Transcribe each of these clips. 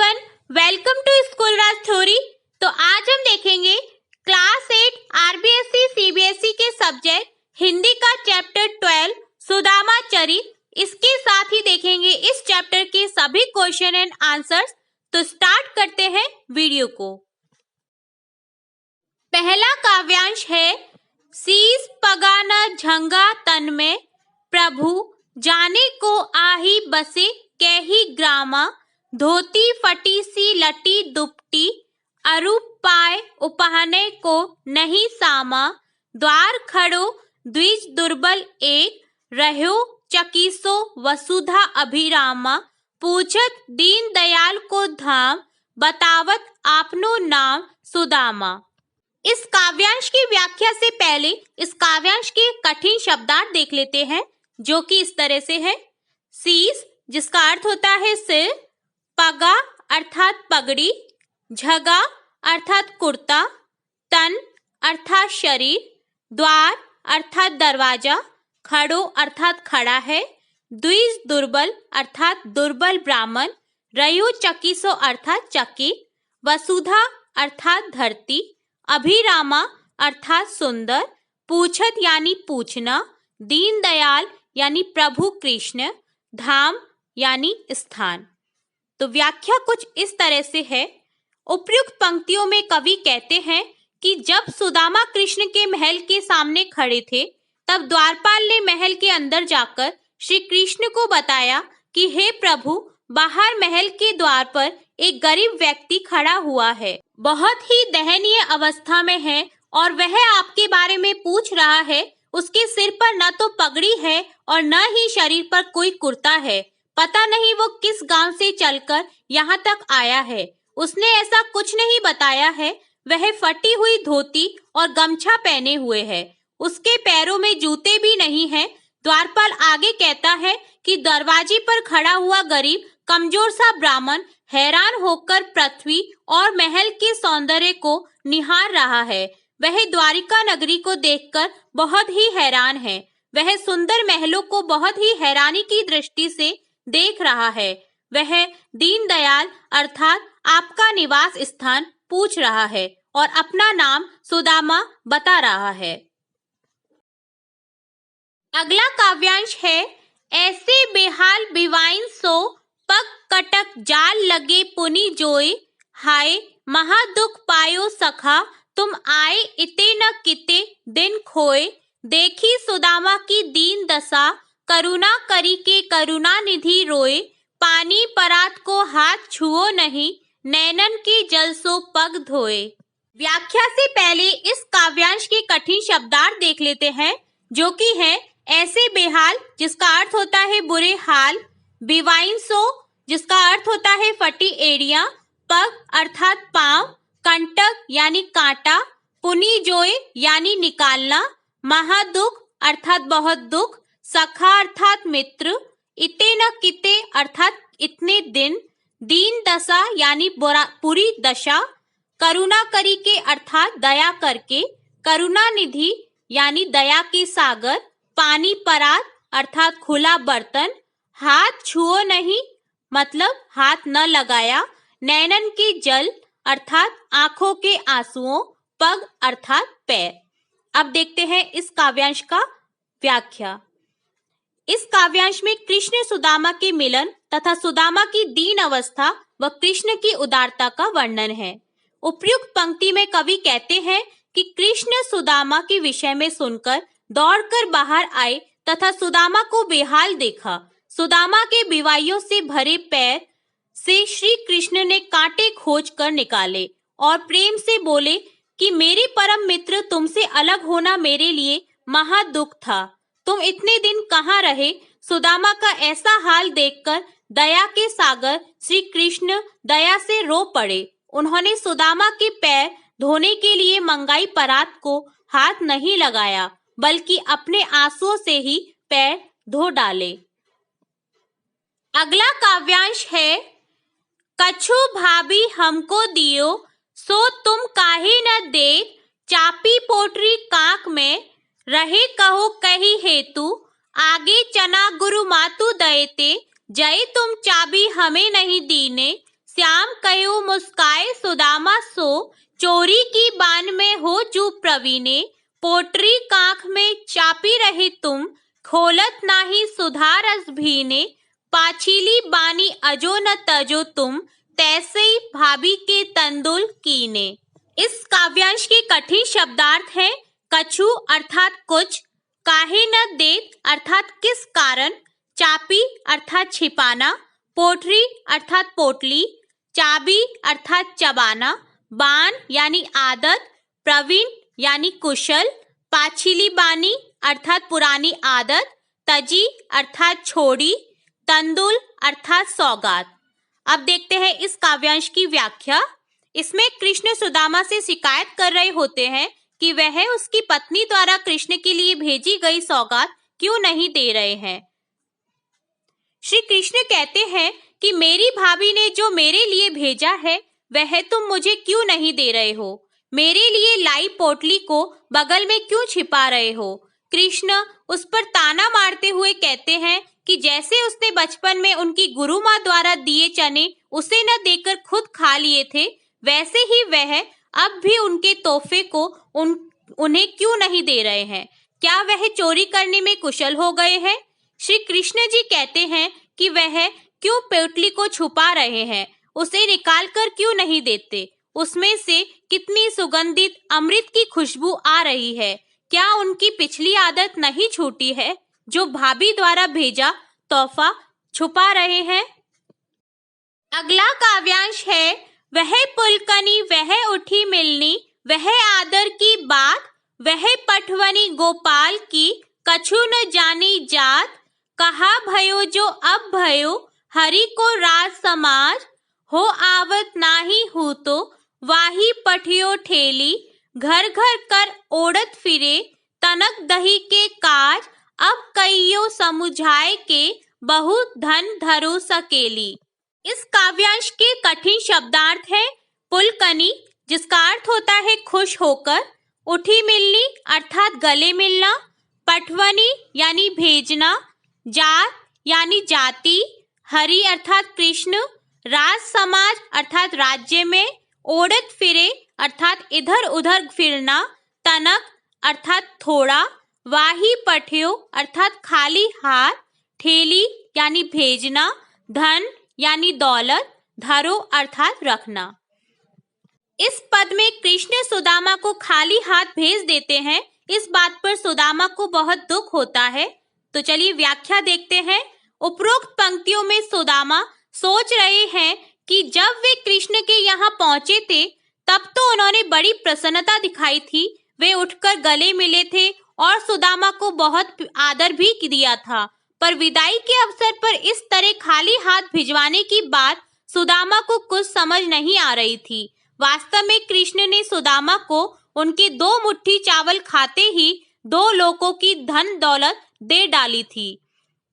Everyone, welcome to school Raj theory. तो आज हम देखेंगे क्लास 8 आरबीएसई सीबीएसई के सब्जेक्ट हिंदी का चैप्टर 12 सुदामा चरित। इसके साथ ही देखेंगे इस चैप्टर के सभी क्वेश्चन एंड आंसर्स। तो स्टार्ट करते हैं वीडियो को। पहला काव्यांश है शीस पगा न झंगा तन में, प्रभु जाने को आही बसे कैही ग्रामा, धोती फटी सी लटी दुपटी, अरूप पाए उपहने को नहीं सामा, द्वार खड़ो द्विज दुर्बल एक, रह्यो चकीसो वसुधा अभिरामा, पूछत दीन दयाल को धाम, बतावत आपनो नाम सुदामा। इस काव्यांश की व्याख्या से पहले इस काव्यांश के कठिन शब्दार्थ देख लेते हैं, जो कि इस तरह से है। शीस जिसका अर्थ होता है सिर, पगा अर्थात पगड़ी, झगा अर्थात कुर्ता, तन अर्थात शरीर, द्वार अर्थात दरवाजा, खड़ो अर्थात खड़ा है, द्विज दुर्बल अर्थात दुर्बल ब्राह्मण, रयो चकीसो अर्थात चकी, वसुधा अर्थात धरती, अभिरामा अर्थात सुंदर, पूछत यानी पूछना, दीन दयाल यानी प्रभु कृष्ण, धाम यानी स्थान। तो व्याख्या कुछ इस तरह से है। उपयुक्त पंक्तियों में कवि कहते हैं कि जब सुदामा कृष्ण के महल के सामने खड़े थे, तब द्वारपाल ने महल के अंदर जाकर श्री कृष्ण को बताया कि हे प्रभु, बाहर महल के द्वार पर एक गरीब व्यक्ति खड़ा हुआ है, बहुत ही दयनीय अवस्था में है और वह आपके बारे में पूछ रहा है। उसके सिर पर न तो पगड़ी है और न ही शरीर पर कोई कुर्ता है। पता नहीं वो किस गांव से चलकर यहाँ तक आया है। उसने ऐसा कुछ नहीं बताया है। वह फटी हुई धोती और गमछा पहने हुए है। उसके पैरों में जूते भी नहीं हैं। द्वारपाल आगे कहता है कि दरवाजे पर खड़ा हुआ गरीब कमजोर सा ब्राह्मण हैरान होकर पृथ्वी और महल के सौंदर्य को निहार रहा है। वह द्वारिका नगरी को देखकर बहुत ही हैरान है। वह सुंदर महलों को बहुत ही हैरानी की दृष्टि से देख रहा है। वह दीन दयाल अर्थात आपका निवास स्थान पूछ रहा है और अपना नाम सुदामा बता रहा है। अगला काव्यांश है ऐसे बेहाल बिवाइन सो, पग कटक जाल लगे पुनि जोए, हाय महादुख पायो सखा, तुम आए इते न किते दिन खोए, देखी सुदामा की दीन दशा, करुणा करी के करुणा निधि रोए, पानी परात को हाथ छुओ नहीं, नैनन की जल सो पग धोए। व्याख्या से पहले इस काव्यांश के कठिन शब्दार्थ देख लेते हैं, जो कि है ऐसे बेहाल जिसका अर्थ होता है बुरे हाल, बिवाइन सो जिसका अर्थ होता है फटी एड़ियां, पग अर्थात पांव, कंटक यानी कांटा, पुनि जोए यानी निकालना, महादुख अर्थात बहुत दुख, सखा अर्थात मित्र, इते न किते अर्थात इतने दिन, दीन दशा यानी पूरी दशा, करुणा करी के अर्थात दया करके, करुणा निधि यानी दया के सागर, पानी परात अर्थात खुला बर्तन, हाथ छुओ नहीं मतलब हाथ न लगाया, नैनन की जल अर्थात आंखों के आंसुओं, पग अर्थात पैर। अब देखते हैं इस काव्यांश का व्याख्या। इस काव्यांश में कृष्ण सुदामा के मिलन तथा सुदामा की दीन अवस्था व कृष्ण की उदारता का वर्णन है। उपयुक्त पंक्ति में कवि कहते हैं कि कृष्ण सुदामा के विषय में सुनकर दौड़कर बाहर आए तथा सुदामा को बेहाल देखा। सुदामा के बिवाइयों से भरे पैर से श्री कृष्ण ने कांटे खोज कर निकाले और प्रेम से बोले कि मेरे परम मित्र, तुमसे अलग होना मेरे लिए महा दुख था। तुम इतने दिन कहाँ रहे? सुदामा का ऐसा हाल देखकर दया के सागर श्री कृष्ण दया से रो पड़े। उन्होंने सुदामा के पैर धोने के लिए मंगाई परात को हाथ नहीं लगाया, बल्कि अपने आंसुओं से ही पैर धो डाले। अगला काव्यांश है कछु भाभी हमको दियो, सो तुम काहे न दे, चापी पोटरी कांक में, रहे कहो कही हेतु, आगे चना गुरु मातु दयते, जय तुम चाबी हमें नहीं दीने, श्याम कयो मुस्काए सुदामा सो, चोरी की बान में हो जू प्रवीणे, पोटरी कांख में चापी रहे तुम, खोलत नाही सुधा रस भीने, पाछीली बानी अजो न तजो तुम, तैसे ही भाभी के तंदुल कीने। इस काव्यांश के कठिन शब्दार्थ हैं कछु अर्थात कुछ, काहे न देत अर्थात किस कारण, चापी अर्थात छिपाना, पोटरी अर्थात पोटली, चाबी अर्थात चबाना, बान यानी आदत, प्रवीण यानी कुशल, पाछीली बानी अर्थात पुरानी आदत, तजी अर्थात छोड़ी, तंदुल अर्थात सौगात। अब देखते हैं इस काव्यांश की व्याख्या। इसमें कृष्ण सुदामा से शिकायत कर रहे होते हैं कि वह उसकी पत्नी द्वारा कृष्ण के लिए भेजी गई सौगात क्यों नहीं दे रहे हैं। श्री कृष्ण कहते हैं कि मेरी भाभी ने जो मेरे लिए भेजा है वह तुम मुझे क्यों नहीं दे रहे हो, मेरे लिए लाई पोटली को बगल में क्यों छिपा रहे हो। कृष्ण उस पर ताना मारते हुए कहते हैं कि जैसे उसने बचपन में उनकी गुरु माँ द्वारा दिए चने उसे न देकर खुद खा लिए थे, वैसे ही वह अब भी उनके तोहफे को उन्हें क्यों नहीं दे रहे हैं। क्या वह चोरी करने में कुशल हो गए हैं। श्री कृष्ण जी कहते हैं कि वह क्यों पोटली को छुपा रहे हैं, उसे निकाल कर क्यों नहीं देते, उसमें से कितनी सुगंधित अमृत की खुशबू आ रही है। क्या उनकी पिछली आदत नहीं छूटी है जो भाभी द्वारा भेजा तोहफा छुपा रहे हैं। अगला काव्यांश है वह पुलकनी वह उठी मिलनी, वह आदर की बात, वह पटवनी गोपाल की, कछु न जानी जात, कहा भयो जो अब भयो, हरि को राज समाज, हो आवत नाही हूँ तो, वाही पठियो ठेली, घर घर कर ओढ़त फिरे, तनक दही के काज, अब कईयो समुझाए के, बहुत धन धरो सकेली। इस काव्यांश के कठिन शब्दार्थ है पुलकनी, जिसका अर्थ होता है खुश होकर, उठी मिलनी अर्थात गले मिलना, पटवनी यानी भेजना, जात यानी जाति, हरि अर्थात कृष्ण, राज समाज अर्थात राज्य में, ओढ़त फिरे अर्थात इधर उधर फिरना, तनक अर्थात थोड़ा, वाही पठ्यो अर्थात खाली हाथ, ठेली यानी भेजना, धन यानी दौलत, धरो अर्थात रखना। इस पद में कृष्ण सुदामा को खाली हाथ भेज देते हैं। इस बात पर सुदामा को बहुत दुख होता है। तो चलिए व्याख्या देखते हैं। उपरोक्त पंक्तियों में सुदामा सोच रहे हैं कि जब वे कृष्ण के यहाँ पहुंचे थे तब तो उन्होंने बड़ी प्रसन्नता दिखाई थी, वे उठकर गले मिले थे और सुदामा को बहुत आदर भी दिया था, पर विदाई के अवसर पर इस तरह खाली हाथ भिजवाने की बात सुदामा को कुछ समझ नहीं आ रही थी। वास्तव में कृष्ण ने सुदामा को उनकी 2 मुट्ठी चावल खाते ही 2 लोगों की धन दौलत दे डाली थी,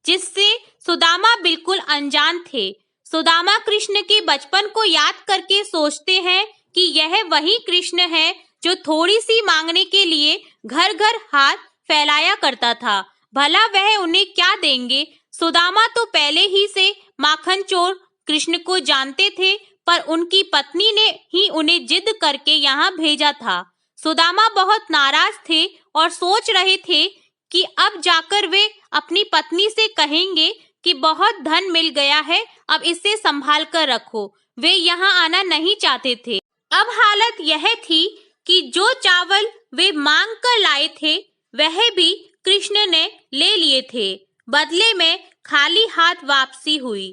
जिससे सुदामा बिल्कुल अनजान थे। सुदामा कृष्ण के बचपन को याद करके सोचते हैं कि यह वही कृष्ण है जो थोड़ी सी मांगने के लिए घर घर हाथ फैलाया करता था। भला वह उन्हें क्या देंगे। सुदामा तो पहले ही से माखन चोर कृष्ण को जानते थे, पर उनकी पत्नी ने ही उन्हें जिद करके यहाँ भेजा था। सुदामा बहुत नाराज थे और सोच रहे थे कि अब जाकर वे अपनी पत्नी से कहेंगे कि बहुत धन मिल गया है, अब इसे संभाल कर रखो। वे यहाँ आना नहीं चाहते थे। अब हालत यह थी कि जो चावल वे मांग कर लाए थे वह भी कृष्ण ने ले लिए थे। बदले में खाली हाथ वापसी हुई।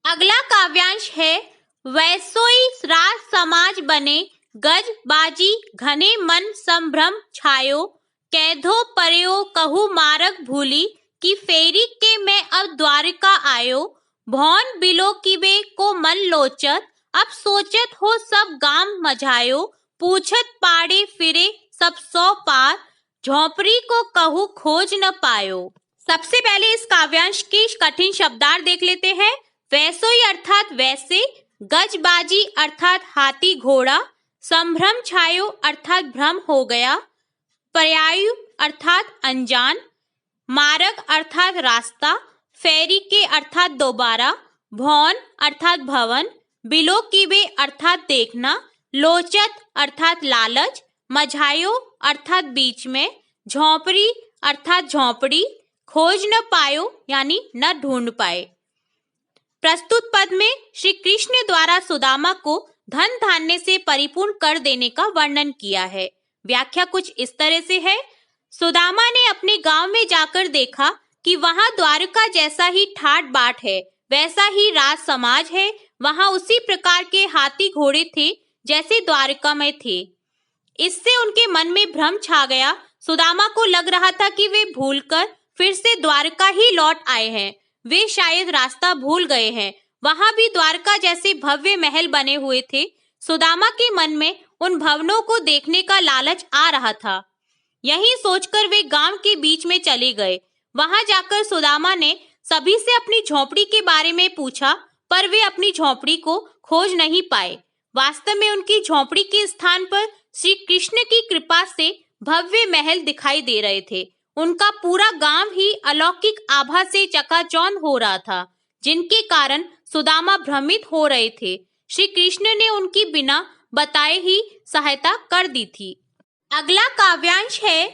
अगला काव्यांश है वैसोई राज समाज बने, गज बाजी घने मन संभ्रम छायो, कैधो परयो कहू मारग भूली, कि फेरी के मैं अब द्वारका आयो, भौन बिलो किबे को मन लोचत, अब सोचत हो सब गाम मझायो, पूछत पाड़े फिरे सब 100 पार, झोपड़ी को कहू खोज न पायो। सबसे पहले इस काव्यांश के कठिन शब्दार्थ देख लेते हैं। वैसोई अर्थात वैसे, गजबाजी अर्थात हाथी घोड़ा, संभ्रम छायो अर्थात भ्रम हो गया, पर्यायु अर्थात अनजान, मार्ग अर्थात रास्ता, फेरी के अर्थात दोबारा, भवन अर्थात भवन, बिलो कीबे अर्थात देखना, लोचत अर्थात लालच, मझायो अर्थात बीच में, झोंपड़ी अर्थात झोंपड़ी, खोज न पायो यानी न ढूंढ पाए। प्रस्तुत पद में श्री कृष्ण द्वारा सुदामा को धन धान्य से परिपूर्ण कर देने का वर्णन किया है। व्याख्या कुछ इस तरह से है। सुदामा ने अपने गांव में जाकर देखा कि वहां द्वारका जैसा ही ठाट बाट है, वैसा ही राज समाज है, वहां उसी प्रकार के हाथी घोड़े थे जैसे द्वारका में थे। इससे उनके मन में भ्रम छा गया। सुदामा को लग रहा था कि वे भूलकर फिर से द्वारका ही लौट आए हैं। वे शायद रास्ता भूल गए हैं। वहां भी द्वारका जैसे भव्य महल बने हुए थे। सुदामा के मन में उन भवनों को देखने का लालच आ रहा था। यही सोचकर वे गांव के बीच में चले गए। वहां जाकर सुदामा ने सभी से अपनी झोंपड़ी के बारे में पूछा, पर वे अपनी झोंपड़ी को खोज नहीं पाए। वास्तव में उनकी झोंपड़ी के स्थान पर श्री कृष्ण की कृपा से भव्य महल दिखाई दे रहे थे। उनका पूरा गांव ही अलौकिक आभा से चकाचौंध हो रहा था, जिनके कारण सुदामा भ्रमित हो रहे थे। श्री कृष्ण ने उनकी बिना बताए ही सहायता कर दी थी। अगला काव्यांश है,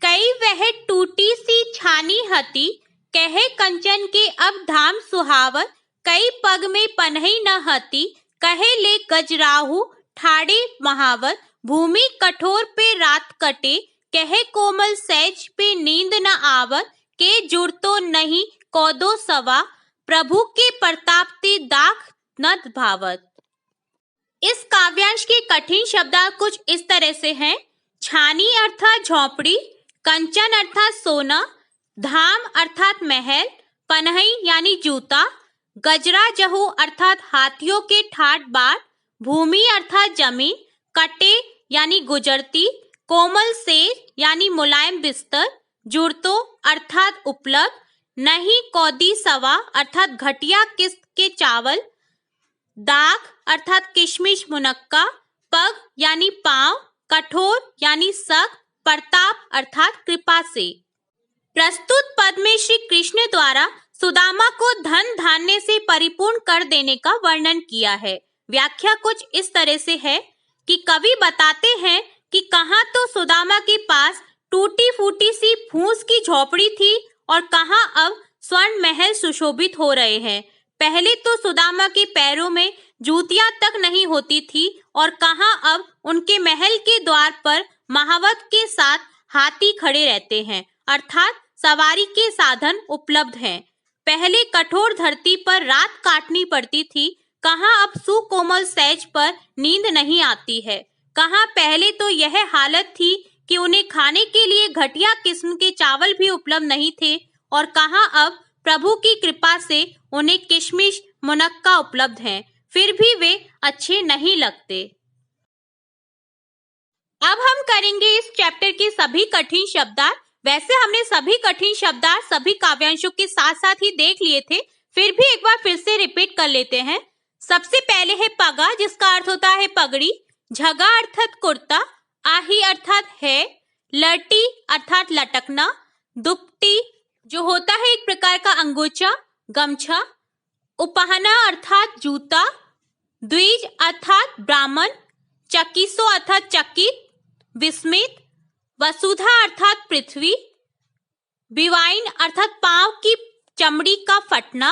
कई वह टूटी सी छानी हती, कहे कंचन के अब धाम सुहावर, कई पग में पनही न हती, कहे ले गजराहु ठाड़े महावर, भूमि कठोर पे रात कटे, कहे कोमल सैज पे नींद न आवत, के जुड़ तो नहीं कौदो सवा, प्रभु के प्रताप ते दाख न भावत। इस काव्यांश के कठिन शब्द कुछ इस तरह से हैं। छानी अर्थात झोंपड़ी, कंचन अर्थात सोना, धाम अर्थात महल, पनही यानी जूता, गजरा जहू अर्थात हाथियों के ठाट बाट, भूमि अर्थात जमीन, कटे यानी गुजरती, कोमल सेज यानी मुलायम बिस्तर, जुड़तो अर्थात उपलब्ध, नहीं कौदी सवा अर्थात घटिया किस्त के चावल, दाग अर्थात किशमिश मुनक्का, पग यानी पांव, कठोर यानी सख्त, प्रताप अर्थात कृपा से। प्रस्तुत पद में श्री कृष्ण द्वारा सुदामा को धन धान्य से परिपूर्ण कर देने का वर्णन किया है। व्याख्या कुछ इस तरह से है कि कवि बताते हैं कि कहाँ तो सुदामा के पास टूटी फूटी सी फूस की झोपड़ी थी और कहाँ अब स्वर्ण महल सुशोभित हो रहे हैं। पहले तो सुदामा के पैरों में जूतियां तक नहीं होती थी और कहाँ अब उनके महल के द्वार पर महावत के साथ हाथी खड़े रहते हैं, अर्थात सवारी के साधन उपलब्ध हैं। पहले कठोर धरती पर रात काटनी पड़ती थी, कहाँ अब सुकोमल सैज पर नींद नहीं आती है। कहाँ पहले तो यह हालत थी कि उन्हें खाने के लिए घटिया किस्म के चावल भी उपलब्ध नहीं थे और कहाँ अब प्रभु की कृपा से उन्हें किशमिश मुनक्का उपलब्ध हैं, फिर भी वे अच्छे नहीं लगते। अब हम करेंगे इस चैप्टर के सभी कठिन शब्दार्थ। वैसे हमने सभी कठिन शब्दार्थ सभी काव्यांशों के साथ साथ ही देख लिए थे, फिर भी एक बार फिर से रिपीट कर लेते हैं। सबसे पहले है पगा, जिसका अर्थ होता है पगड़ी, झगा अर्थात कुर्ता, आही अर्थात है, लटी अर्थात लटकना, दुपट्टी जो होता है एक प्रकार का अंगोछा गमछा, उपहना अर्थात जूता, द्विज अर्थात ब्राह्मण, चकिसो अर्थात चकित, विस्मित, वसुधा अर्थात पृथ्वी, बिवाइन अर्थात पांव की चमड़ी का फटना,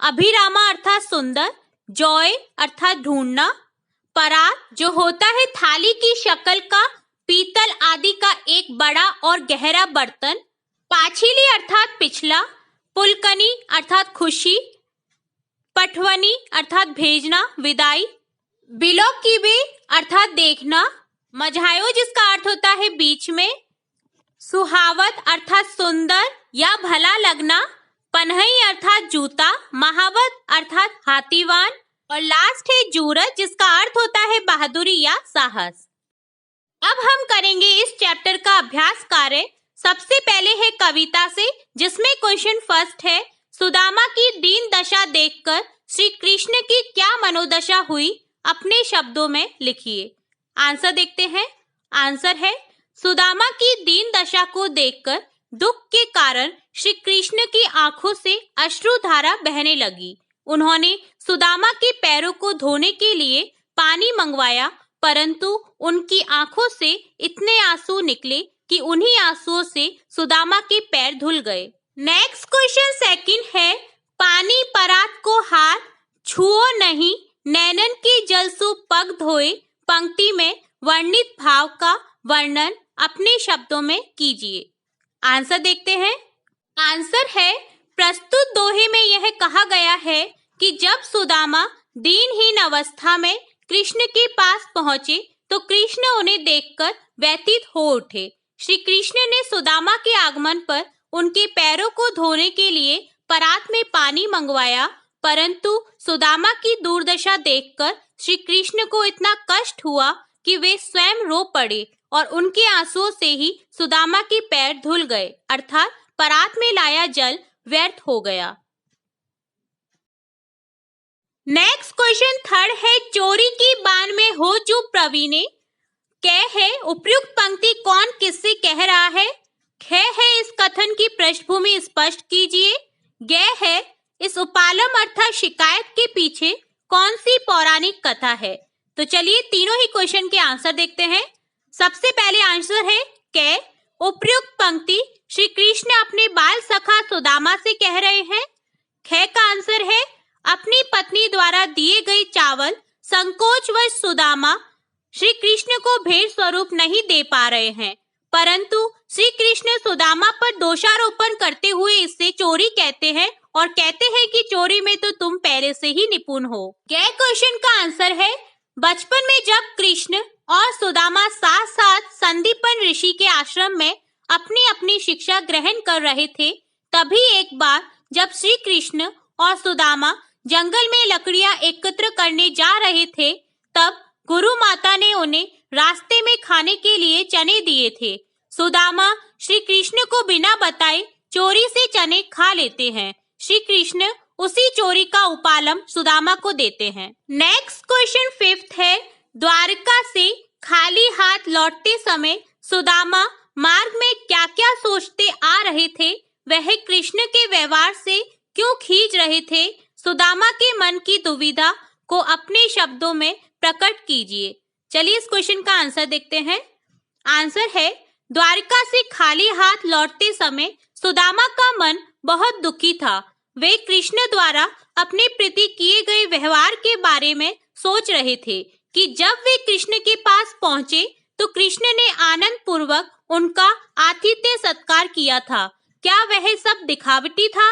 अभिरामा अर्थात सुंदर, जॉय अर्थात ढूंढना, परात जो होता है थाली की शक्ल का पीतल आदि का एक बड़ा और गहरा बर्तन, पाछिली अर्थात पिछला, पुलकनी अर्थात खुशी, पटवनी अर्थात भेजना विदाई, बिलोकीबे अर्थात देखना, मझायो जिसका अर्थ होता है बीच में, सुहावत अर्थात सुंदर या भला लगना, पनही अर्थात जूता, महावत अर्थात हाथीवान और लास्ट है जूरत जिसका अर्थ होता है बहादुरी या साहस। अब हम करेंगे इस चैप्टर का अभ्यास कार्य। सबसे पहले है कविता से, जिसमें क्वेश्चन फर्स्ट है, सुदामा की दीन दशा देखकर श्री कृष्ण की क्या मनोदशा हुई, अपने शब्दों में लिखिए। आंसर देखते हैं। आंसर है, सुदामा की दीन दशा को देखकर दुख के कारण श्री कृष्ण की आंखों से अश्रुधारा बहने लगी। उन्होंने सुदामा के पैरों को धोने के लिए पानी मंगवाया, परंतु उनकी आंखों से इतने आंसू निकले कि उन्हीं आंसुओं से सुदामा के पैर धुल गए। नेक्स्ट क्वेश्चन सेकंड है, पानी परात को हाथ छुओ नहीं, नैनन के जल सु पग धोए पंक्ति में वर्णित भाव का वर्णन अपने शब्दों में कीजिए। आंसर देखते हैं। आंसर है, प्रस्तुत दोहे में यह कहा गया है कि जब सुदामा दीनहीन अवस्था में कृष्ण के पास पहुंचे तो कृष्ण उन्हें देखकर व्यथित हो उठे। श्री कृष्ण ने सुदामा के आगमन पर उनके पैरों को धोने के लिए परात में पानी मंगवाया, परंतु सुदामा की दुर्दशा देखकर श्री कृष्ण को इतना कष्ट हुआ कि वे स्वयं रो पड़े और उनके आंसुओं से ही सुदामा के पैर धुल गए, अर्थात परात में लाया जल व्यर्थ हो गया। नेक्स्ट क्वेश्चन थर्ड है, चोरी की बान में हो जो प्रवीणे, कै है उपयुक्त पंक्ति कौन किससे कह रहा है? ख है इस कथन की पृष्ठभूमि स्पष्ट कीजिए। ग है इस उपालम अर्थात शिकायत के पीछे कौन सी पौराणिक कथा है? तो चलिए तीनों ही क्वेश्चन के आंसर देखते हैं। सबसे पहले आंसर है कै, उपयुक्त पंक्ति श्री कृष्ण अपने बाल सखा सुदामा से कह रहे हैं। ख का आंसर है, अपनी पत्नी द्वारा दिए गए चावल संकोचवश सुदामा श्री कृष्ण को भेंट स्वरूप नहीं दे पा रहे हैं, परंतु श्री कृष्ण सुदामा पर दोषारोपण करते हुए इससे चोरी कहते हैं और कहते हैं कि चोरी में तो तुम पहले से ही निपुण हो। कै क्वेश्चन का आंसर है, बचपन में जब कृष्ण और सुदामा साथ साथ संदीपन ऋषि के आश्रम में अपनी अपनी शिक्षा ग्रहण कर रहे थे, तभी एक बार जब श्री कृष्ण और सुदामा जंगल में लकड़ियां एकत्र करने जा रहे थे, तब गुरु माता ने उन्हें रास्ते में खाने के लिए चने दिए थे। सुदामा श्री कृष्ण को बिना बताए चोरी से चने खा लेते हैं। श्री कृष्ण उसी चोरी का उपालम सुदामा को देते हैं। नेक्स्ट क्वेश्चन फिफ्थ है, द्वारका से खाली हाथ लौटते समय सुदामा मार्ग में क्या क्या सोचते आ रहे थे? वह कृष्ण के व्यवहार से क्यों खींच रहे थे? सुदामा के मन की दुविधा को अपने शब्दों में प्रकट कीजिए। चलिए इस क्वेश्चन का आंसर देखते हैं। आंसर है, द्वारका से खाली हाथ लौटते समय सुदामा का मन बहुत दुखी था। वे कृष्ण द्वारा अपने प्रति किए गए व्यवहार के बारे में सोच रहे थे कि जब वे कृष्ण के पास पहुंचे तो कृष्ण ने आनंद पूर्वक उनका आतिथ्य सत्कार किया था। क्या वह सब दिखावटी था?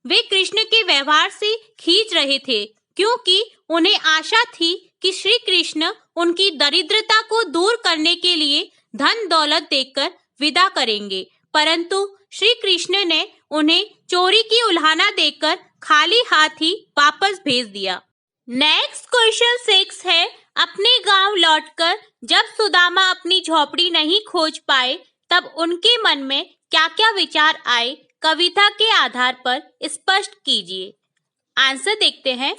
वे कृष्ण के व्यवहार से खींच रहे थे क्योंकि उन्हें आशा थी कि श्री कृष्ण उनकी दरिद्रता को दूर करने के लिए धन दौलत देकर विदा करेंगे, परंतु श्री कृष्ण ने उन्हें चोरी की उल्हाना देकर खाली हाथ ही वापस भेज दिया। नेक्स्ट क्वेश्चन 6 है, अपने गांव लौटकर जब सुदामा अपनी झोपड़ी नहीं खोज पाए तब उनके मन में क्या क्या विचार आए? कविता के आधार पर स्पष्ट कीजिए। आंसर देखते हैं।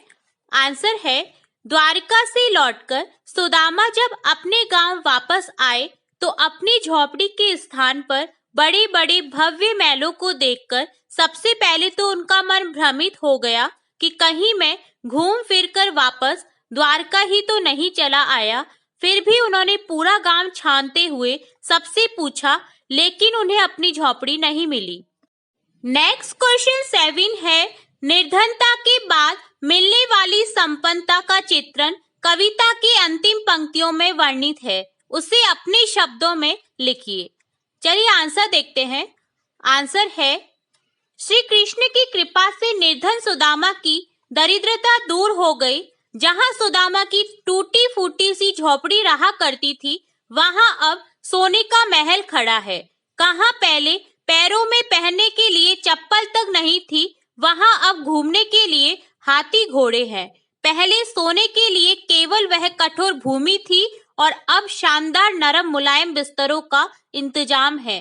आंसर है, द्वारका से लौटकर सुदामा जब अपने गांव वापस आए तो अपनी झोपड़ी के स्थान पर बड़े बड़े भव्य महलों को देखकर सबसे पहले तो उनका मन भ्रमित हो गया कि कहीं मैं घूम फिर कर वापस द्वारका ही तो नहीं चला आया। फिर भी उन्होंने पूरा गांव छानते हुए सबसे पूछा, लेकिन उन्हें अपनी झोपड़ी नहीं मिली। नेक्स्ट क्वेश्चन 7 है, निर्धनता के बाद मिलने वाली संपन्नता का चित्रण कविता की अंतिम पंक्तियों में वर्णित है, उसे अपने शब्दों में लिखिए। चलिए आंसर देखते हैं। आंसर है, श्री कृष्ण की कृपा से निर्धन सुदामा की दरिद्रता दूर हो गई। जहां सुदामा की टूटी फूटी सी झोपड़ी रहा करती थी, वहां अब सोने का महल खड़ा है। कहां पहले पैरों में पहनने के लिए चप्पल तक नहीं थी, वहां अब घूमने के लिए हाथी घोड़े हैं। पहले सोने के लिए केवल वह कठोर भूमि थी और अब शानदार नरम मुलायम बिस्तरों का इंतजाम है।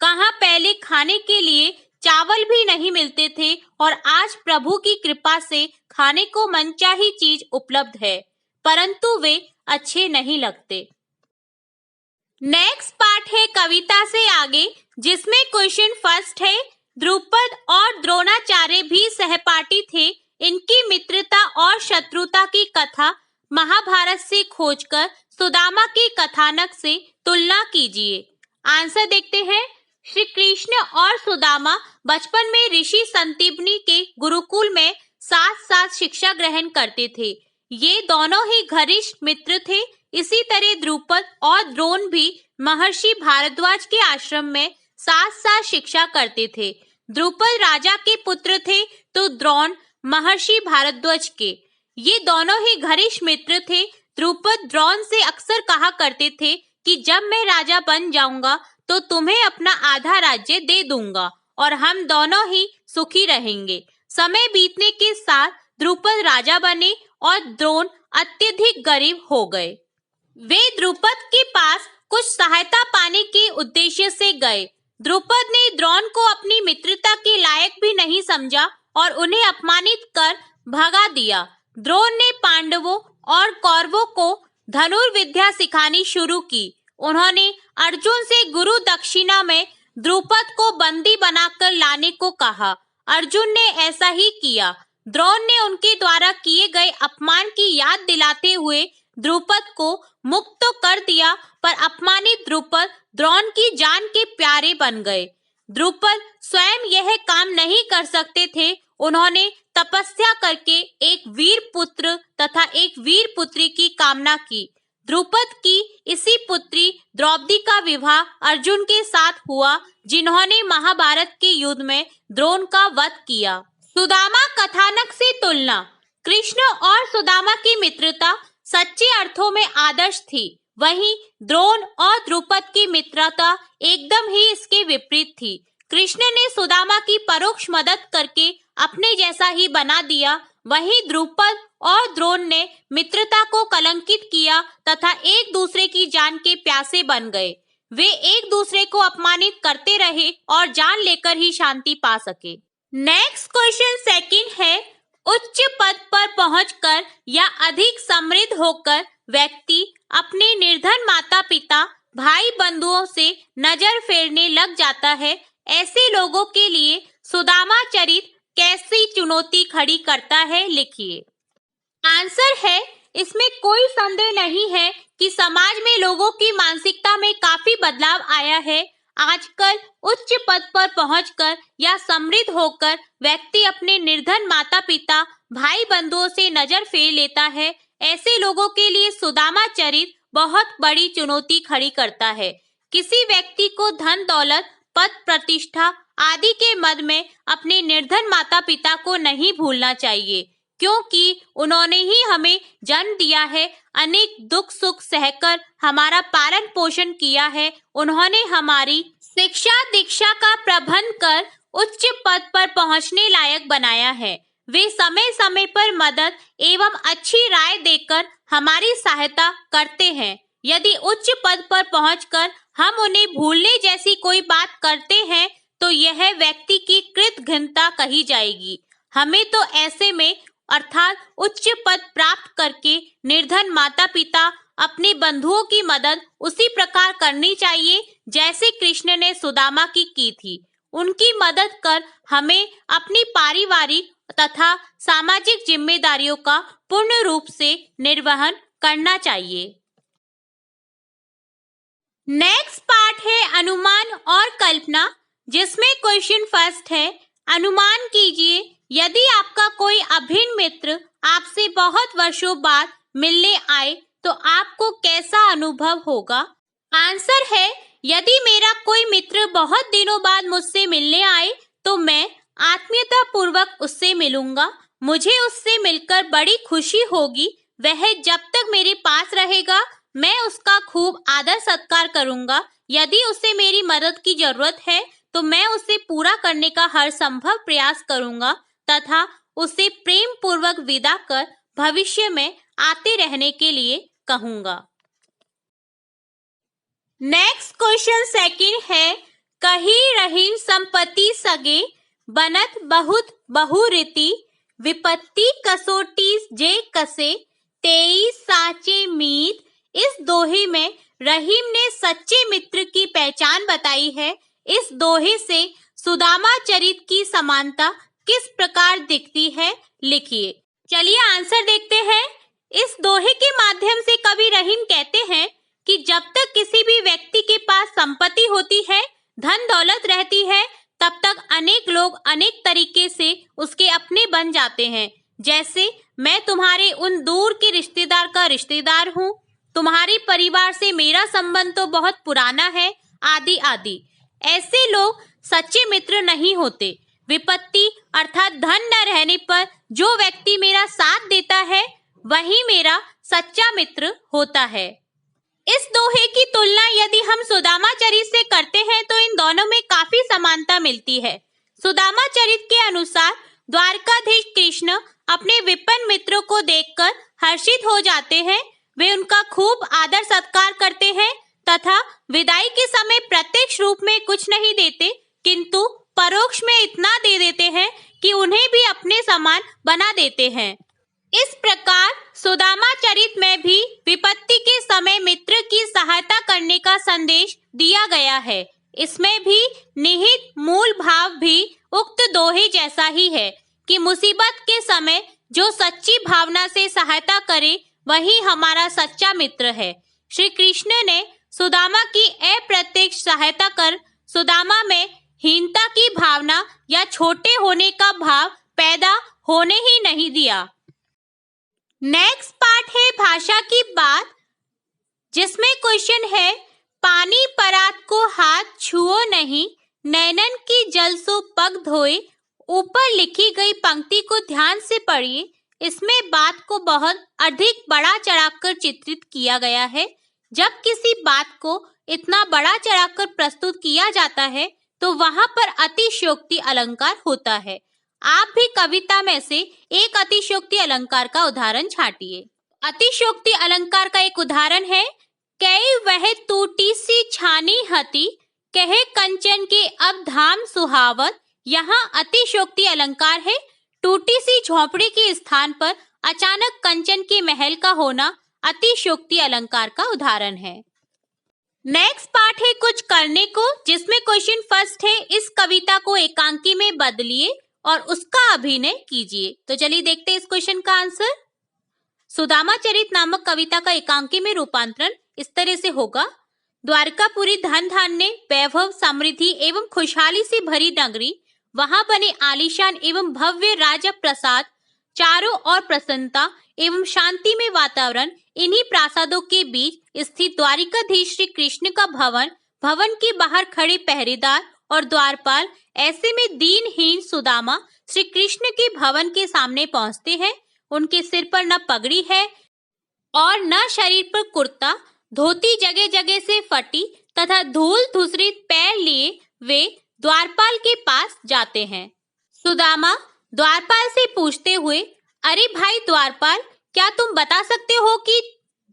कहां पहले खाने के लिए चावल भी नहीं मिलते थे और आज प्रभु की कृपा से खाने को मनचाही चीज उपलब्ध है, परंतु वे अच्छे नहीं लगते। नेक्स्ट पार्ट है कविता से आगे, जिसमें क्वेश्चन फर्स्ट है, द्रुपद और द्रोणाचार्य भी सहपाठी थे, इनकी मित्रता और शत्रुता की कथा महाभारत से खोजकर सुदामा के कथानक से तुलना कीजिए। आंसर देखते हैं। श्री कृष्ण और सुदामा बचपन में ऋषि संजीवनी के गुरुकुल में साथ साथ शिक्षा ग्रहण करते थे। ये दोनों ही घनिष्ठ मित्र थे। इसी तरह द्रुपद और द्रोण भी महर्षि भारद्वाज के आश्रम में साथ साथ शिक्षा करते थे। द्रुपद राजा के पुत्र थे तो द्रोण महर्षि भारद्वाज के। ये दोनों ही घनिष्ठ मित्र थे। द्रुपद द्रोण से अक्सर कहा करते थे कि जब मैं राजा बन जाऊंगा तो तुम्हें अपना आधा राज्य दे दूंगा और हम दोनों ही सुखी रहेंगे। समय बीतने के साथ द्रुपद राजा बने और द्रोण अत्यधिक गरीब हो गए। वे द्रुपद के पास कुछ सहायता पाने के उद्देश्य से गए। द्रुपद ने द्रोण को अपनी मित्रता के लायक भी नहीं समझा और उन्हें अपमानित कर भगा दिया। द्रोण ने पांडवों और कौरवों को धनुर्विद्या सिखानी शुरू की। उन्होंने अर्जुन से गुरु दक्षिणा में द्रुपद को बंदी बनाकर लाने को कहा। अर्जुन ने ऐसा ही किया। द्रोण ने उनके द्वारा किए गए अपमान की याद दिलाते हुए द्रुपद को मुक्त तो कर दिया, पर अपमानित द्रुपद द्रोण की जान के प्यारे बन गए। द्रुपद स्वयं यह काम नहीं कर सकते थे। उन्होंने तपस्या करके एक वीर पुत्र तथा एक वीर पुत्री की कामना की। द्रुपद की इसी पुत्री द्रौपदी का विवाह अर्जुन के साथ हुआ, जिन्होंने महाभारत के युद्ध में द्रोण का वध किया। सुदामा कथानक से तुलना। कृष्ण और सुदामा की मित्रता सच्चे अर्थों में आदर्श थी। वहीं द्रोण और द्रुपद की मित्रता एकदम ही इसके विपरीत थी। कृष्ण ने सुदामा की परोक्ष मदद करके अपने जैसा ही बना दिया, वहीं द्रुपद और द्रोण ने मित्रता को कलंकित किया तथा एक दूसरे की जान के प्यासे बन गए। वे एक दूसरे को अपमानित करते रहे और जान लेकर ही शांति पा सके। नेक्स्ट क्वेश्चन सेकंड है, उच्च पद पर पहुंचकर या अधिक समृद्ध होकर व्यक्ति अपने निर्धन माता पिता भाई बंधुओं से नजर फेरने लग जाता है। ऐसे लोगों के लिए सुदामा चरित कैसी चुनौती खड़ी करता है, लिखिए। आंसर है, इसमें कोई संदेह नहीं है कि समाज में लोगों की मानसिकता में काफी बदलाव आया है। आजकल उच्च पद पर पहुंचकर या समृद्ध होकर व्यक्ति अपने निर्धन माता पिता भाई बंधुओं से नजर फेर लेता है। ऐसे लोगों के लिए सुदामा चरित बहुत बड़ी चुनौती खड़ी करता है। किसी व्यक्ति को धन दौलत पद प्रतिष्ठा आदि के मद में अपने निर्धन माता पिता को नहीं भूलना चाहिए, क्योंकि उन्होंने ही हमें जन्म दिया है, अनेक दुख सुख सहकर हमारा पालन पोषण किया है। उन्होंने हमारी शिक्षा दीक्षा का प्रबंध कर उच्च पद पर पहुंचने लायक बनाया है। वे समय समय पर मदद एवं अच्छी राय देकर हमारी सहायता करते हैं। यदि उच्च पद पर पहुंचकर हम उन्हें भूलने जैसी कोई बात करते हैं तो यह व्यक्ति की कृतघ्नता कही जाएगी। हमें तो ऐसे में अर्थात उच्च पद प्राप्त करके निर्धन माता पिता अपने बंधुओं की मदद उसी प्रकार करनी चाहिए जैसे कृष्ण ने सुदामा की थी। उनकी मदद कर हमें अपनी पारिवारिक तथा सामाजिक जिम्मेदारियों का पूर्ण रूप से निर्वहन करना चाहिए। नेक्स्ट पार्ट है अनुमान और कल्पना, जिसमें क्वेश्चन फर्स्ट है, अनुमान कीजिए यदि आपका कोई अभिन्न मित्र आपसे बहुत वर्षों बाद मिलने आए तो आपको कैसा अनुभव होगा। आंसर है, यदि मेरा कोई मित्र बहुत दिनों बाद मुझसे मिलने आए तो मैं आत्मीयता पूर्वक उससे मिलूंगा। मुझे उससे मिलकर बड़ी खुशी होगी। वह जब तक मेरे पास रहेगा मैं उसका खूब आदर सत्कार करूंगा। यदि उसे मेरी मदद की जरूरत है तो मैं उसे पूरा करने का हर संभव प्रयास करूंगा तथा उसे प्रेम पूर्वक विदा कर भविष्य में आते रहने के लिए कहूंगा। नेक्स्ट क्वेश्चन सेकंड है, कही रही संपत्ति सगे बनत बहुत बहुरीति विपत्ति कसोटी जे कसे तेई साचे मीत। इस दोहे में रहीम ने सच्चे मित्र की पहचान बताई है। इस दोहे से सुदामा चरित की समानता किस प्रकार दिखती है, लिखिए। चलिए आंसर देखते हैं। इस दोहे के माध्यम से कवि रहीम कहते हैं कि जब तक किसी भी व्यक्ति के पास संपत्ति होती है, धन दौलत रहती है, तब तक अनेक लोग अनेक तरीके से उसके अपने बन जाते हैं। जैसे मैं तुम्हारे उन दूर के रिश्तेदार का रिश्तेदार हूँ, तुम्हारे परिवार से मेरा संबंध तो बहुत पुराना है, आदि आदि। ऐसे लोग सच्चे मित्र नहीं होते। विपत्ति अर्थात धन न रहने पर जो व्यक्ति मेरा साथ देता है, वही मेरा सच्चा मित्र होता है। इस दोहे की तुलना यदि हम सुदामा चरित से करते हैं तो इन दोनों में काफी समानता मिलती है। सुदामा चरित के अनुसार द्वारकाधीश कृष्ण अपने विपन्न मित्रों को देखकर हर्षित हो जाते हैं। वे उनका खूब आदर सत्कार करते हैं तथा विदाई के समय प्रत्यक्ष रूप में कुछ नहीं देते, किंतु परोक्ष में इतना दे देते हैं कि उन्हें भी अपने समान बना देते हैं। इस प्रकार सुदामा चरित में भी विपत्ति के समय मित्र की सहायता करने का संदेश दिया गया है। इसमें भी निहित मूल भाव भी उक्त दोहे जैसा ही है कि मुसीबत के समय जो सच्ची भावना से सहायता करे, वही हमारा सच्चा मित्र है। श्री कृष्ण ने सुदामा की अप्रत्यक्ष सहायता कर सुदामा में हीनता की भावना या छोटे होने का भाव पैदा होने ही नहीं दिया। नेक्स्ट पार्ट है भाषा की बात, जिसमें क्वेश्चन है पानी परात को हाथ छुओ नहीं, नैनन की जल सो पग धोए। ऊपर लिखी गई पंक्ति को ध्यान से पढ़िए। इसमें बात को बहुत अधिक बड़ा चढ़ाकर चित्रित किया गया है। जब किसी बात को इतना बड़ा चढ़ाकर प्रस्तुत किया जाता है तो वहां पर अतिशयोक्ति अलंकार होता है। आप भी कविता में से एक अतिशयोक्ति अलंकार का उदाहरण छाटिए। अतिशयोक्ति अलंकार का एक उदाहरण है, कई वह टूटी सी छानी हती, कहे कंचन के अब धाम सुहावत। यहाँ अतिशयोक्ति अलंकार है। टूटी सी झोपड़ी के स्थान पर अचानक कंचन के महल का होना अतिशयोक्ति अलंकार का उदाहरण है। नेक्स्ट पार्ट है कुछ करने को, जिसमें क्वेश्चन फर्स्ट है इस कविता को एकांकी में बदलिए और उसका अभिनय कीजिए। तो चलिए देखते हैं इस क्वेश्चन का आंसर। सुदामा चरित नामक कविता का एकांकी में रूपांतरण इस तरह से होगा। द्वारकापुरी धन धान्य, वैभव, समृद्धि एवं खुशहाली से भरी नगरी, वहां बने आलीशान एवं भव्य राजा प्रसाद, चारों ओर प्रसन्नता एवं शांति में वातावरण। इन्हीं प्रासादों के बीच स्थित द्वारिकाधीश श्री कृष्ण का भवन, भवन के बाहर खड़े पहरेदार और द्वारपाल। ऐसे में दीनहीन सुदामा श्री कृष्ण के भवन के सामने पहुंचते हैं। उनके सिर पर न पगड़ी है और न शरीर पर कुर्ता, धोती जगह जगह से फटी तथा धूल धूसरित पैर लिए वे द्वारपाल के पास जाते हैं। सुदामा द्वारपाल से पूछते हुए, अरे भाई द्वारपाल, क्या तुम बता सकते हो कि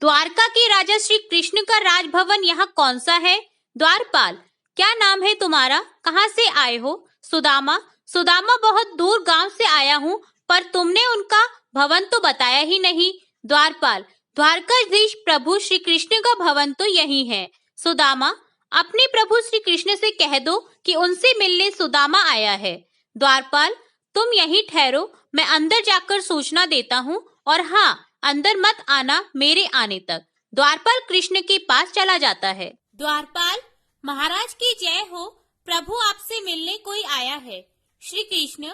द्वारका के राजा श्री कृष्ण का राजभवन यहाँ कौन सा है? द्वारपाल, क्या नाम है तुम्हारा? कहाँ से आए हो? सुदामा, सुदामा बहुत दूर गांव से आया हूँ, पर तुमने उनका भवन तो बताया ही नहीं। द्वारपाल, द्वारकाधीश प्रभु श्री कृष्ण का भवन तो यही है। सुदामा, अपने प्रभु श्री कृष्ण से कह दो कि उनसे मिलने सुदामा आया है। द्वारपाल, तुम यहीं ठहरो, मैं अंदर जाकर सूचना देता हूँ, और हाँ, अंदर मत आना मेरे आने तक। द्वारपाल कृष्ण के पास चला जाता है। द्वारपाल, महाराज की जय हो, प्रभु आपसे मिलने कोई आया है। श्री कृष्ण,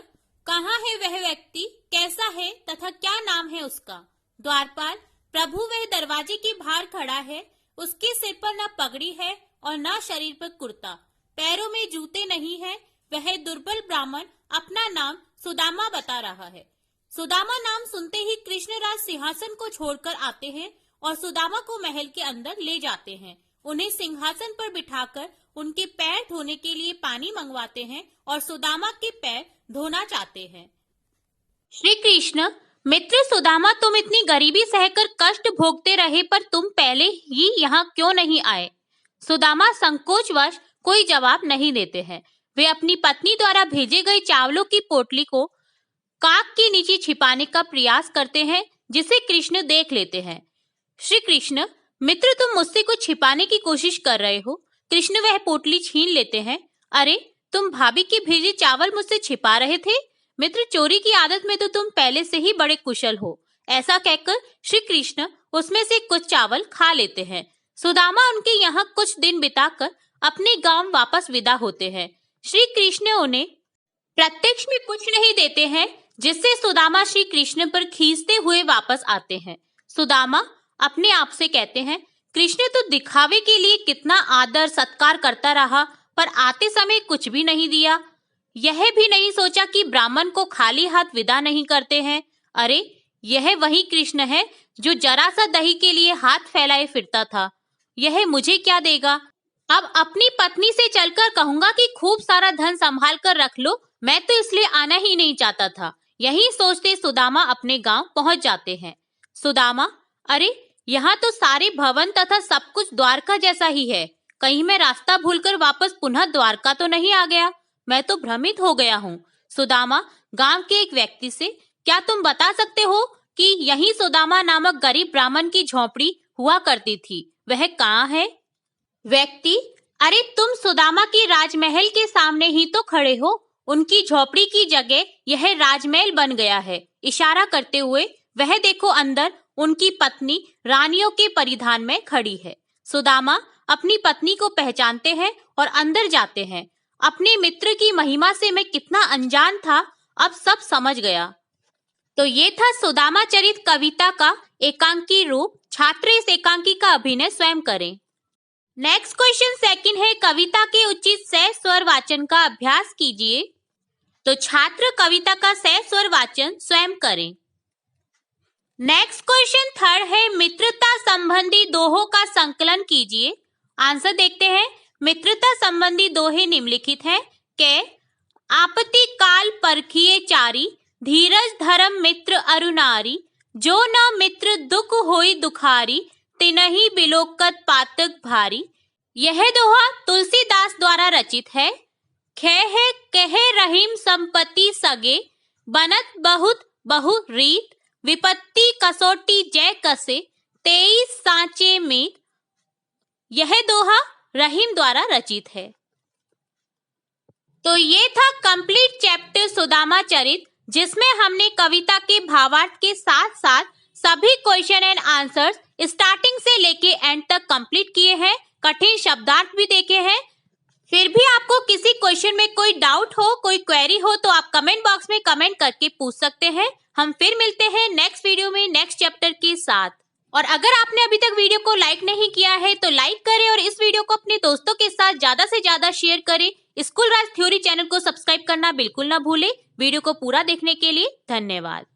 कहाँ है वह व्यक्ति, कैसा है तथा क्या नाम है उसका? द्वारपाल, प्रभु वह दरवाजे के बाहर खड़ा है, उसके सिर पर न पगड़ी है और न शरीर पर कुर्ता, पैरों में जूते नहीं है। वह दुर्बल ब्राह्मण अपना नाम सुदामा बता रहा है। सुदामा नाम सुनते ही कृष्णराज सिंहासन को छोड़कर आते हैं और सुदामा को महल के अंदर ले जाते हैं। उन्हें सिंहासन पर बिठाकर उनके पैर धोने के लिए पानी मंगवाते हैं और सुदामा के पैर धोना चाहते हैं। श्री कृष्ण, मित्र सुदामा, तुम इतनी गरीबी सहकर कष्ट भोगते रहे, पर तुम पहले ही यहाँ क्यों नहीं आए? सुदामा संकोचवश कोई जवाब नहीं देते हैं। वे अपनी पत्नी द्वारा भेजे गए चावलों की पोटली को काक के नीचे छिपाने का प्रयास करते हैं, जिसे कृष्ण देख लेते हैं। श्री कृष्ण, मित्र तुम मुझसे कुछ छिपाने की कोशिश कर रहे हो। कृष्ण वह पोटली छीन लेते हैं। अरे, तुम भाभी के भेजे चावल मुझसे छिपा रहे थे? मित्र चोरी की आदत में तो तुम पहले से ही बड़े कुशल हो। ऐसा कहकर श्री कृष्ण उसमें से कुछ चावल खा लेते हैं। सुदामा उनके यहाँ कुछ दिन बिताकर अपने गांव वापस विदा होते हैं। श्री कृष्ण उन्हें प्रत्यक्ष में कुछ नहीं देते हैं, जिससे सुदामा श्री कृष्ण पर खींचते हुए वापस आते हैं। सुदामा अपने आप से कहते हैं, कृष्ण तो दिखावे के लिए कितना आदर सत्कार करता रहा, पर आते समय कुछ भी नहीं दिया। यह भी नहीं सोचा कि ब्राह्मण को खाली हाथ विदा नहीं करते हैं। अरे यह वही कृष्ण है जो जरा सा दही के लिए हाथ फैलाए फिरता था। यह मुझे क्या देगा? अब अपनी पत्नी से चलकर कहूंगा कि खूब सारा धन संभाल कर रख लो, मैं तो इसलिए आना ही नहीं चाहता था। यही सोचते सुदामा अपने गांव पहुंच जाते हैं। सुदामा, अरे यहाँ तो सारे भवन तथा सब कुछ द्वारका जैसा ही है। कहीं मैं रास्ता भूलकर वापस पुनः द्वारका तो नहीं आ गया? मैं तो भ्रमित हो गया हूँ। सुदामा गांव के एक व्यक्ति से, क्या तुम बता सकते हो कि यही सुदामा नामक गरीब ब्राह्मण की झोपड़ी हुआ करती थी, वह कहाँ है? व्यक्ति, अरे तुम सुदामा की राजमहल के सामने ही तो खड़े हो। उनकी झोपड़ी की जगह यह राजमहल बन गया है। इशारा करते हुए, वह देखो अंदर उनकी पत्नी रानियों के परिधान में खड़ी है। सुदामा अपनी पत्नी को पहचानते हैं और अंदर जाते हैं। अपने मित्र की महिमा से मैं कितना अनजान था, अब सब समझ गया। तो ये था सुदामा चरित कविता का एकांकी रूप। छात्र इस एकांकी का अभिनय स्वयं करें। नेक्स्ट क्वेश्चन सेकंड है, कविता के उचित सह स्वर वाचन का अभ्यास कीजिए। तो छात्र कविता का सह स्वर वाचन स्वयं करें। नेक्स्ट क्वेश्चन थर्ड है, मित्रता संबंधी दोहों का संकलन कीजिए। आंसर देखते हैं। मित्रता संबंधी दोहे निम्नलिखित हैं के आपत्ति काल परखिए चारी, धीरज धर्म मित्र अरुनारी, जो न मित्र दुख होई दुखारी, तिनहि बिलोकत पातक भारी। यह दोहा तुलसीदास द्वारा रचित है। खे कहे रहीम संपत्ति सगे, बनत बहुत बहु रीत, विपत्ति कसोटी जय कसे, 23 सांचे मीत। यह दोहा रहीम द्वारा रचित है। तो ये था कंप्लीट चैप्टर सुदामा चरित, जिसमें हमने कविता के भावार्थ के साथ साथ सभी क्वेश्चन एंड आंसर्स स्टार्टिंग से लेके एंड तक कंप्लीट किए हैं। कठिन शब्दार्थ भी देखे हैं। फिर भी आपको किसी क्वेश्चन में कोई डाउट हो, कोई क्वेरी हो, तो आप कमेंट बॉक्स में कमेंट करके पूछ सकते हैं। हम फिर मिलते हैं नेक्स्ट वीडियो में नेक्स्ट चैप्टर के साथ। और अगर आपने अभी तक वीडियो को लाइक नहीं किया है तो लाइक करें और इस वीडियो को अपने दोस्तों के साथ ज्यादा से ज्यादा शेयर करें। स्कूल राज थ्योरी चैनल को सब्सक्राइब करना बिल्कुल ना भूलें। वीडियो को पूरा देखने के लिए धन्यवाद।